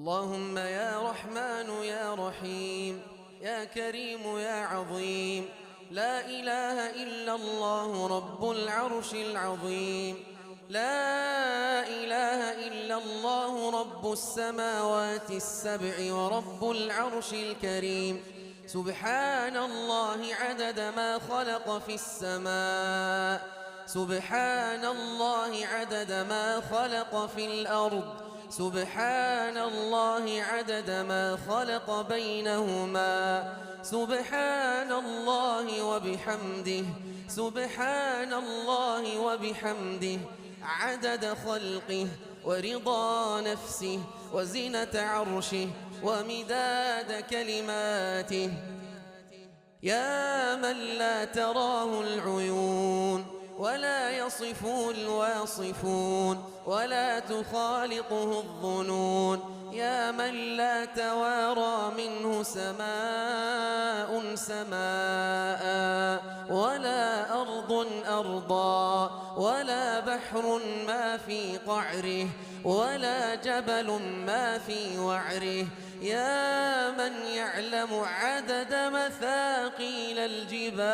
اللهم يا رحمن يا رحيم يا كريم يا عظيم، لا إله إلا الله رب العرش العظيم، لا إله إلا الله رب السماوات السبع ورب العرش الكريم. سبحان الله عدد ما خلق في السماء، سبحان الله عدد ما خلق في الأرض، سبحان الله عدد ما خلق بينهما، سبحان الله وبحمده، سبحان الله وبحمده، عدد خلقه ورضا نفسه وزنة عرشه ومداد كلماته. يا من لا تراه العيون ولا يصفه الواصفون ولا تخالطه الظنون، يا من لا توارى منه سماء سماء ولا أرض أرضا ولا بحر ما في قعره ولا جبل ما في وعره، يا من يعلم عدد مثاقيل الجبال